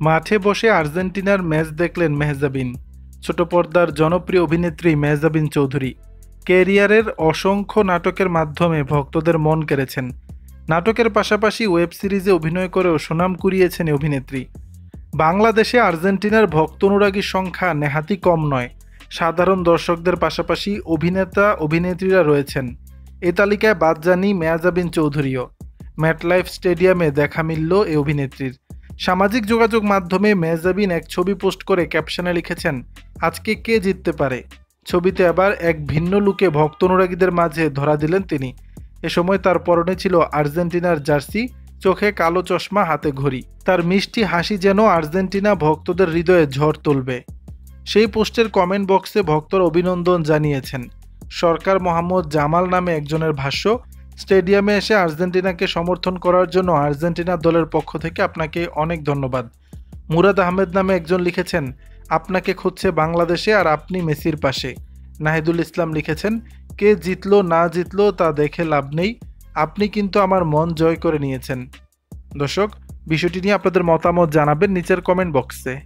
মাঠে বসে আর্জেন্টিনার ম্যাচ দেখলেন মেহজাবিন। ছোট পর্দার জনপ্রিয় অভিনেত্রী মেহজাবিন চৌধুরী ক্যারিয়ারের অসংখ্য নাটকের মাধ্যমে ভক্তদের মন কেড়েছেন। নাটকের পাশাপাশি ওয়েব সিরিজে অভিনয় করেও সুনাম কুড়িয়েছেন এই অভিনেত্রী। বাংলাদেশে আর্জেন্টিনার ভক্ত অনুরাগীর সংখ্যা নেহাতই কম নয়। সাধারণ দর্শকদের পাশাপাশি অভিনেতা অভিনেত্রীরা রয়েছেন। এ তালিকায় বাদ যাননি মেহজাবিন চৌধুরীও। ম্যাটলাইফ স্টেডিয়ামে দেখা মিলল এই অভিনেত্রীর। সামাজিক যোগাযোগ মাধ্যমে মেহজাবিন এক ছবি পোস্ট করে ক্যাপশনে লিখেছেন, আজকে কে জিততে পারে। ছবিতে আবার এক ভিন্ন লুকে ভক্ত অনুরাগীদের মাঝে ধরা দিলেন তিনি। এ সময় তার পরনে ছিল আর্জেন্টিনার জার্সি, চোখে কালো চশমা, হাতে ঘড়ি। তার মিষ্টি হাসি যেন আর্জেন্টিনা ভক্তদের হৃদয়ে ঝড় তুলবে। সেই পোস্টের কমেন্ট বক্সে ভক্তরা অভিনন্দন জানিয়েছেন। সরকার মোহাম্মদ জামাল নামে একজনের ভাষ্য, স্টেডিয়ামে এসে আর্জেন্টিনাকে সমর্থন করার জন্য আর্জেন্টিনা দলের পক্ষ থেকে আপনাকে অনেক ধন্যবাদ। মুরাদ আহমেদ নামে একজন লিখেছেন, আপনাকে খুঁজছে বাংলাদেশে আর আপনি মেসির পাশে। নাহিদুল ইসলাম লিখেছেন, কে জিতলো না জিতলো তা দেখে লাভ নেই, আপনি কিন্তু আমার মন জয় করে নিয়েছেন। দর্শক, বিষয়টি নিয়ে আপনাদের মতামত জানাবেন নিচের কমেন্ট বক্সে।